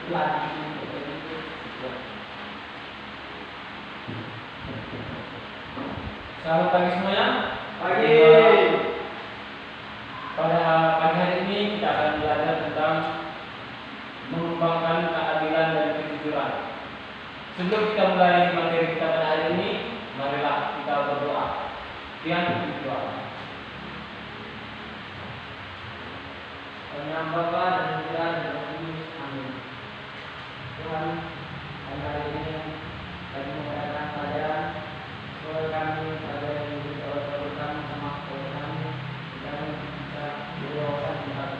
Selamat pagi semuanya. Pagi. Pada pagi hari ini kita akan belajar tentang mengembangkan keadilan dan kejujuran. Sebelum kita mulai materi kita pada hari ini, marilah kita berdoa. Tuhan, berdoa. Kami Bapa dan Putra dan Roh Kudus. Amin. Tuhan, pada hari ini kami mengadakan pelajaran supaya kami pelajaran yang dibawa kami sama kepada kami bisa berwawasan tentang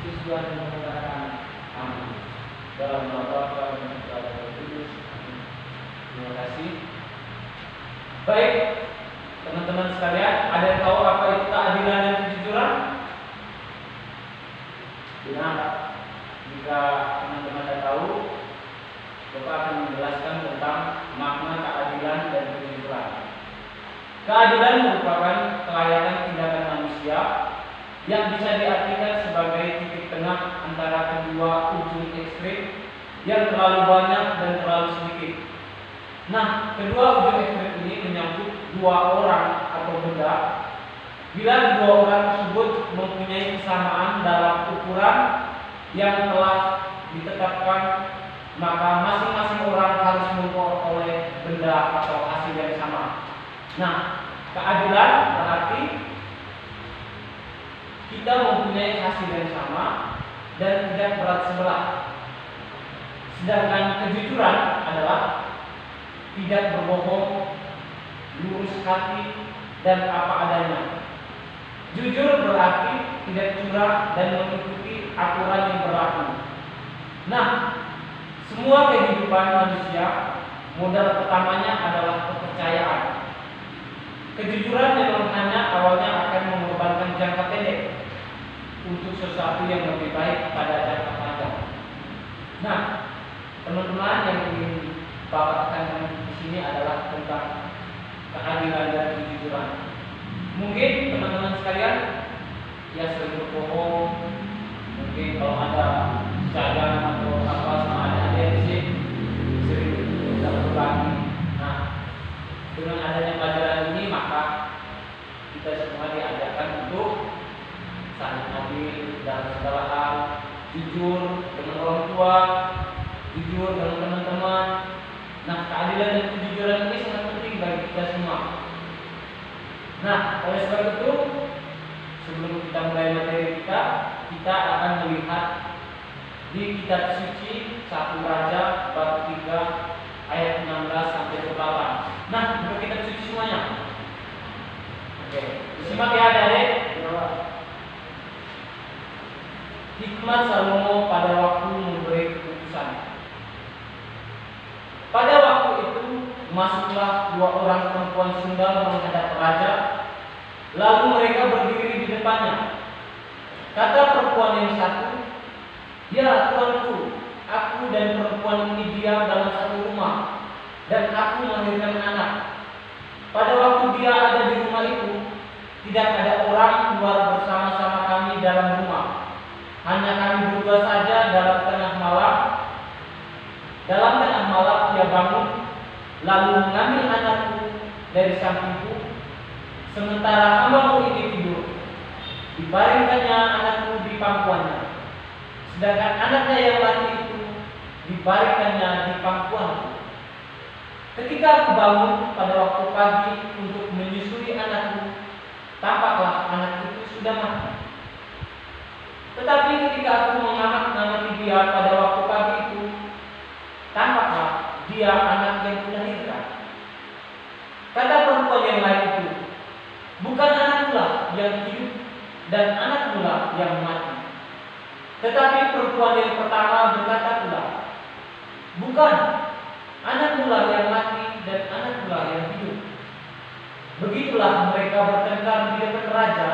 siswa dan menggunakan. Amin. Dalam nama Bapa dan Putra dan Roh Kudus. Amin. Terima kasih. Baik, teman-teman sekalian, ada yang tahu apa itu keadilan dan kejujuran? Benar. Jika teman-teman tidak tahu, Bapak akan menjelaskan tentang makna keadilan dan kejujuran. Keadilan merupakan kelayakan tindakan manusia yang bisa diartikan sebagai titik tengah antara kedua ujung ekstrim yang terlalu banyak dan terlalu sedikit. Nah, kedua ujung ekstrim ini menyangkut dua orang atau benda. Bila kedua orang tersebut mempunyai kesamaan dalam ukuran yang telah ditetapkan, maka masing-masing orang harus memperoleh benda atau hasil yang sama. Nah, keadilan berarti kita mempunyai hasil yang sama dan tidak berat sebelah. Sedangkan kejujuran adalah tidak berbohong, lurus hati, dan apa adanya. Jujur berarti tidak curang dan mengikuti aturan yang berlaku. Nah, semua kehidupan manusia, modal pertamanya adalah kepercayaan. Kejujuran memang hanya awalnya akan mengorbankan jangka pendek untuk sesuatu yang lebih baik pada jangka panjang. Nah, teman-teman yang ingin Bapak tekankan di sini adalah tentang keadilan dan kejujuran. Mungkin teman-teman sekalian yang sering berbohong, mungkin kalau ada cadang atau apa sama ada sih sering tidak berulangi. Nah, dengan adanya pelajaran ini maka kita semua diajarkan untuk saling adil dalam segala hal, jujur dengan orang tua, jujur dengan teman-teman. Nah, keadilan dan kejujuran ini sangat penting bagi kita semua. Nah, oleh sebab itu, sebelum kita mulai materi kita akan melihat di kitab suci 1 Raja bab 3 ayat 16 sampai 28. Nah, untuk kitab suci semuanya. Oke, disimak ya adik-adik. Hikmat Salomo pada waktu memberi keputusan. Pada waktu itu masuklah dua orang perempuan Sundal menghadap raja. Lalu mereka berdiri di depannya. Kata perempuan yang satu, "Ya tuanku, aku dan perempuan ini diam dalam satu rumah, dan aku melahirkan anak. Pada waktu dia ada di rumah itu, tidak ada orang luar bersama-sama kami dalam rumah. Hanya kami berdua saja dalam tengah malam. Dalam tengah malam dia bangun, lalu mengambil anakku dari sampingku. Sementara hambamu ini tidur, dibaringkannya anakku di pangkuannya. Sedangkan anaknya yang laki itu dibaringkannya di pangkuanku. Ketika aku bangun pada waktu pagi untuk menyusui anakku, tampaklah anak itu sudah mati. Tetapi ketika aku mengamati dia pada waktu pagi itu, tampaklah dia anak yang kulahirkan." Kata perempuan yang lain itu, "Bukan anakkulah yang hidup dan anakkulah yang mati." Tetapi perempuan yang pertama berkata pula, "Bukan, anakkulah yang mati dan anakkulah yang hidup." Begitulah mereka bertengkar di depan raja.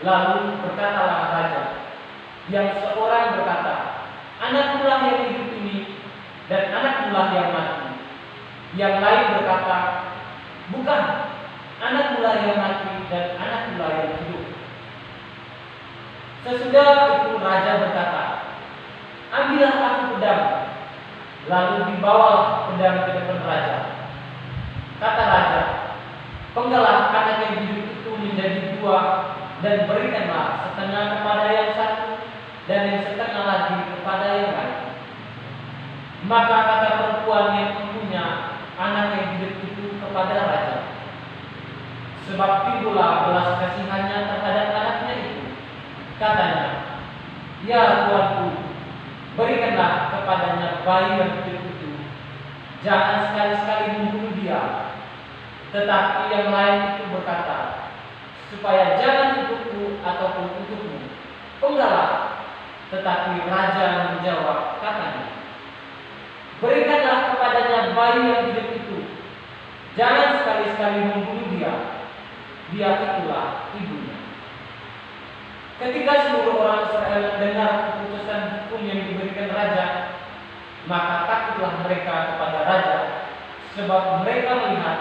Lalu berkatalah raja, yang seorang berkata, "Anakkulah yang hidup ini dan anakkulah yang mati." Yang lain berkata, "Bukan, anakkulah yang mati dan anakkulah yang hidup." Sesudah itu raja berkata, "Ambillah lalu dibawa pedang ke depan raja. Kata raja, "Penggalah anak yang hidup itu menjadi dua, dan berikanlah setengah kepada yang satu, dan yang setengah lagi kepada yang lain." Maka kata perempuan yang mempunyai anak yang hidup itu kepada raja, sebab timbullah belas kasihannya terhadap anaknya itu. Katanya, "Ya tuanku, berikanlah kepadanya bayi yang hidup itu. Jangan sekali-sekali membunuh dia." Tetapi yang lain itu berkata, "Supaya jangan untukku ataupun untukmu, penggalah." Tetapi raja menjawab, katanya, "Berikanlah kepadanya bayi yang hidup itu. Jangan sekali-sekali membunuh dia. Dia itulah ibunya." Ketika seluruh orang Israel mendengar keputusan hukum yang diberikan raja, maka takutlah mereka kepada raja, sebab mereka melihat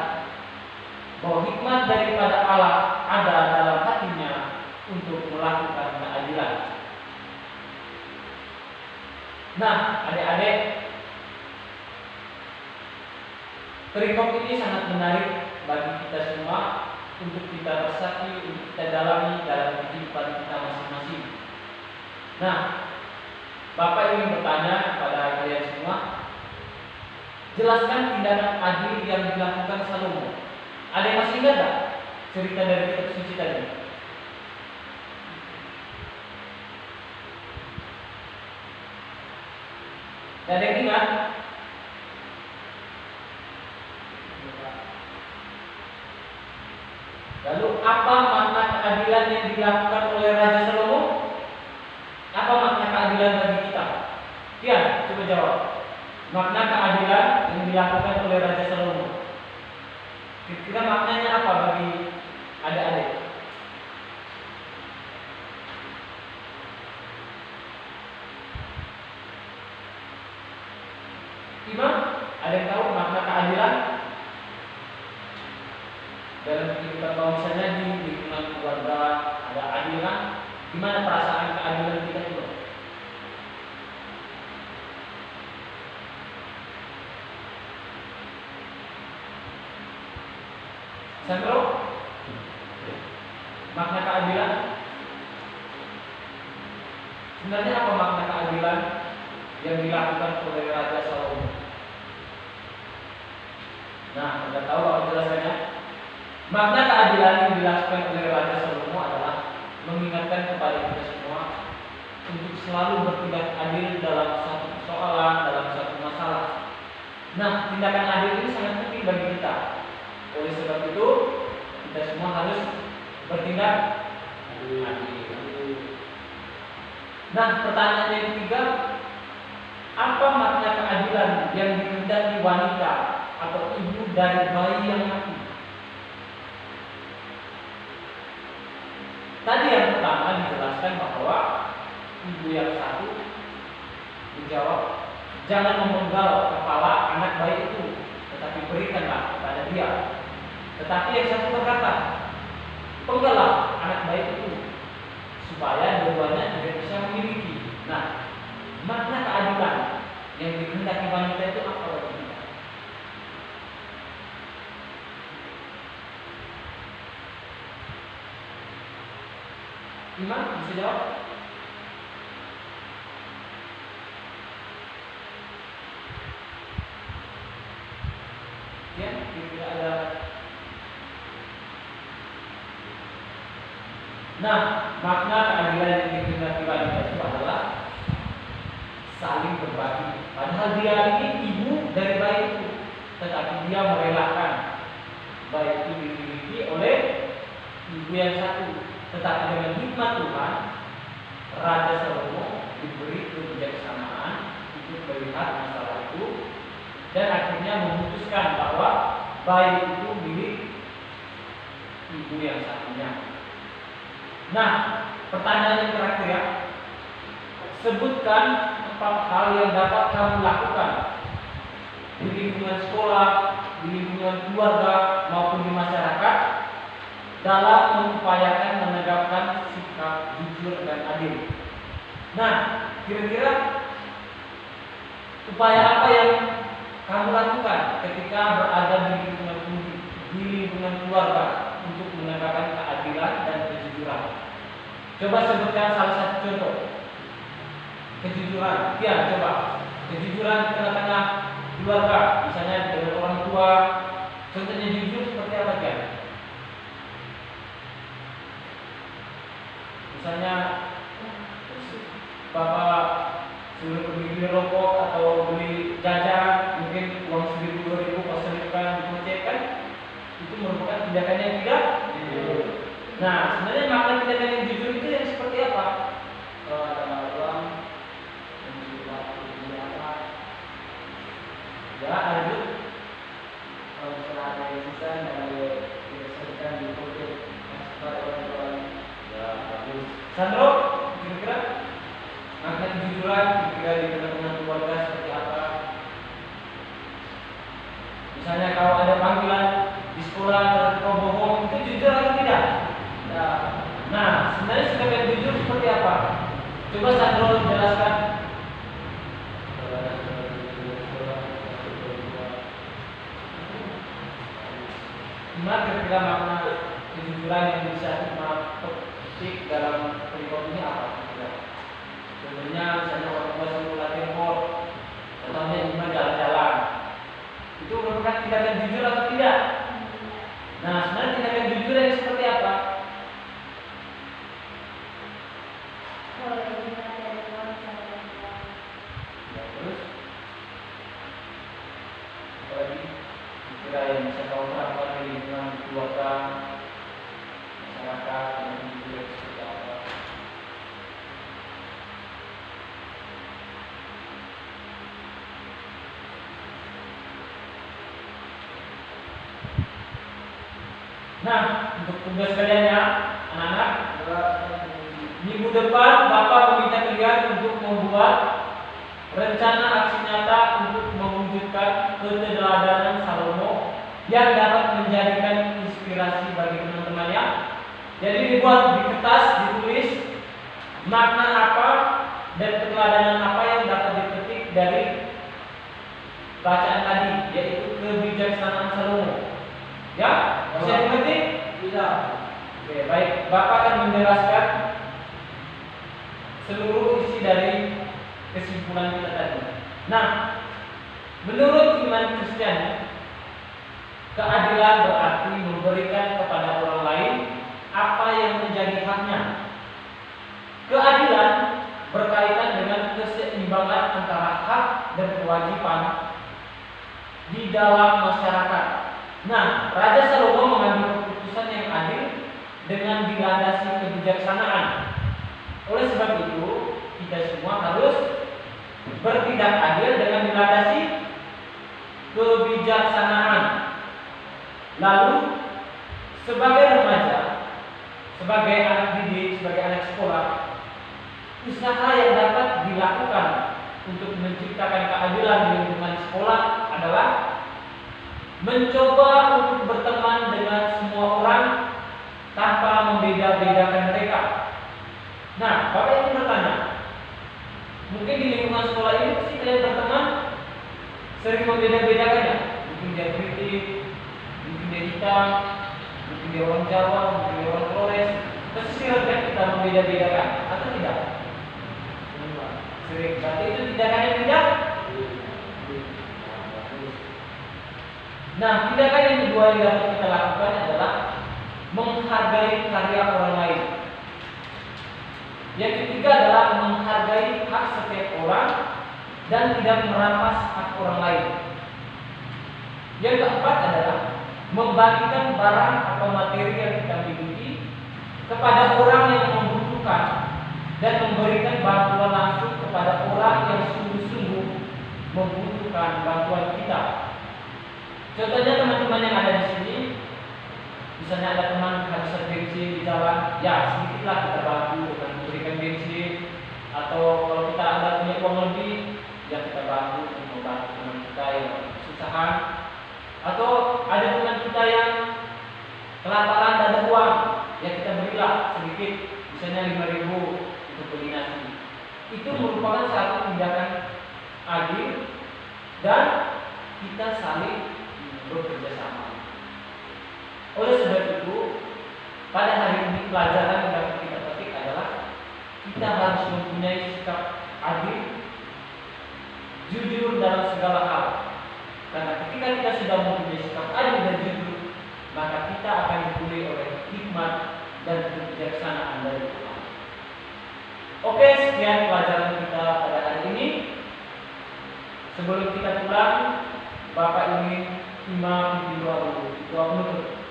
bahwa hikmat daripada Allah ada dalam hatinya untuk melakukan keadilan. Nah, adik-adik, perikop ini sangat menarik bagi kita semua untuk kita resapi, untuk kita dalami dalam kehidupan kita masing-masing. Nah, Bapak ingin bertanya kepada kalian semua, jelaskan tindakan adil yang dilakukan Salomo. Ada yang masih ingat tak cerita dari kitab suci tadi? Ada yang ingat? Lalu apa makna keadilan yang dilakukan oleh Raja Salomo? Apa makna keadilan bagi kita? Kian, coba jawab. Makna keadilan yang dilakukan oleh Raja Salomo, kira-kira maknanya apa bagi adik-adik? Imam, ada yang tahu makna keadilan dalam kehidupan misalnya di lingkungan keluarga ada adilan? Gimana perasaan keadilan kita itu? Sandro, makna keadilan? Sebenarnya apa makna keadilan yang dilakukan oleh Raja Salomo? Nah, Anda tahu apa jelasannya? Makna keadilan yang dilakukan oleh Raja Salomo adalah mengingatkan kepada kita semua untuk selalu bertindak adil dalam satu persoalan, dalam satu masalah. Nah, tindakan adil ini sangat penting bagi kita. Oleh sebab itu, kita semua harus bertindak adil. Nah, pertanyaan yang ketiga, apa makna keadilan yang dikehendaki wanita atau ibu dari bayi yang mati? Tadi yang pertama dijelaskan bahwa ibu yang satu menjawab, "Jangan memenggal kepala anak bayi itu, tetapi berikanlah kepada dia." Tetapi yang satu berkata, "Penggalah anak bayi itu, supaya dua-duanya tidak bisa memiliki." Nah, makna keadilan yang dikehendaki wanita itu apa bagi kita? Imam bisa jawab? Ya, tidak ada. Nah, makna keadilan yang dikehendaki wanita itu adalah saling berbagi. Padahal dia ini ibu dari bayi itu, tetapi dia merelakan bayi itu dimiliki oleh ibu yang satu. Tetapi dengan hikmat Tuhan, Raja Salomo diberi kebijaksanaan untuk melihat masalah itu dan akhirnya memutuskan bahwa bayi itu milik ibu yang satunya. Nah, pertanyaan yang terakhir ya, sebutkan 4 hal yang dapat kamu lakukan di lingkungan sekolah, di lingkungan keluarga maupun di masyarakat dalam mengupayakan menegakkan sikap jujur dan adil. Nah, kira-kira Upaya apa yang kamu lakukan ketika berada di lingkungan keluarga untuk menegakkan keadilan dan kejujuran? Coba sebutkan salah satu contoh. Kejujuran, ya coba. Kejujuran di tengah-tengah keluarga, misalnya dengan orang tua. Contohnya jujur seperti apa ya? Misalnya bapak suruh pergi beli rokok atau beli jajan, mungkin uang 1.000 2.000 pas selipkan dikocekkan, itu merupakan tindakan yang tidak jujur. Nah, sebenarnya makna tindakan yang jujur itu yang seperti apa? Kalau ada uang yang apa? Ya, lanjut. Kalau misalnya ada yang bisa diselesaikan di project kepada orang-orang. Ya, bagus. Sandro, kira-kira makna kejujuran kira-kira di tengah-tengah keluarga seperti apa? Misalnya kalau ada panggilan di sekolah dan kau bohong, itu jujur atau tidak? Ya, Nah, sebenarnya sikap yang jujur seperti apa? Coba Sandro jelaskan. Gimana kira-kira makna kejujuran yang bisa kita petik dalam perikop ini apa? Contohnya misalnya orang tua suruh latihan sport, contohnya gimana jalan-jalan, itu merupakan tindakan jujur atau tidak? Nah, sebenarnya tindakan jujur yang seperti apa? Ya, terus apa lagi? Kira yang bisa kau terapkan di lingkungan keluarga, masyarakat, dan jujur seperti apa? Nah, untuk tugas kalian ya, anak-anak, minggu depan Bapak meminta kalian untuk membuat rencana aksi nyata untuk mewujudkan keteladanan Salomo yang dapat menjadikan inspirasi bagi teman-temannya. Jadi dibuat di kertas, ditulis makna apa dan keteladanan apa yang dapat dipetik dari bacaan tadi, yaitu kebijaksanaan Salomo. Ya, bisa dimengerti? bisa. Oke, baik. Bapak akan menjelaskan seluruh isi dari kesimpulan kita tadi. Nah, menurut iman Kristen, keadilan berarti memberikan kepada orang lain apa yang menjadi haknya. Keadilan berkaitan dengan keseimbangan antara hak dan kewajiban di dalam masyarakat. Nah, Raja Salomo mengambil keputusan yang adil dengan dilandasi kebijaksanaan. Oleh sebab itu, kita semua harus bertindak adil dengan dilandasi kebijaksanaan. Lalu, sebagai remaja, sebagai anak didik, sebagai anak sekolah, usaha yang dapat dilakukan untuk menciptakan keadilan di lingkungan sekolah adalah mencoba untuk berteman dengan semua orang tanpa membeda-bedakan mereka. Nah, Bapak ingin bertanya, mungkin di lingkungan sekolah ini pasti kalian berteman sering membeda-bedakan ya? Mungkin dia kritik, mungkin dia hitam, mungkin dia orang Jawa, mungkin dia orang Flores. Pasti sering kan kita membeda-bedakan, atau tidak? Sering. Berarti itu tindakan yang tidak? Nah, tindakan yang kedua yang dapat kita lakukan adalah menghargai karya orang lain. Yang ketiga adalah menghargai hak setiap orang dan tidak merampas hak orang lain. Yang keempat adalah membagikan barang atau materi yang kita miliki kepada orang yang membutuhkan dan memberikan bantuan langsung kepada orang yang sungguh-sungguh membutuhkan bantuan kita. Contohnya teman-teman yang ada di sini, misalnya ada teman kehabisan bensin di jalan, ya sedikitlah kita bantu dengan memberikan bensin, atau kalau kita ada punya uang lebih, ya kita bantu untuk membantu teman kita yang kesusahan, atau ada teman kita yang kelaparan dan ada uang, ya kita berilah sedikit, misalnya 5.000 untuk beli nasi. Itu merupakan satu tindakan adil dan kita saling bekerja sama. Oleh sebab itu, pada hari ini pelajaran yang dapat kita petik adalah kita harus mempunyai sikap adil, jujur dalam segala hal. Karena ketika kita sudah mempunyai sikap adil dan jujur, maka kita akan dipilih oleh hikmat dan kebijaksanaan dari Tuhan. Oke, sekian pelajaran kita pada hari ini. Sebelum kita pulang, Bapak ingin imam di doa penutup.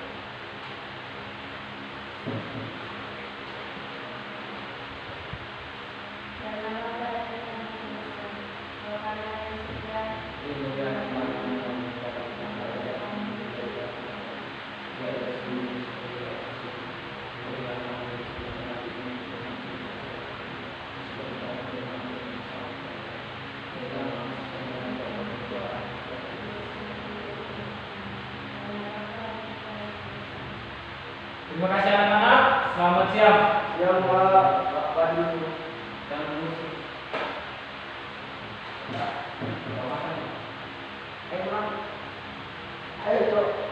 Terima kasih anak-anak. Selamat siang. Siang Pak, Pak Pandu. Dan musik. Ayo makan. Ayo Cok.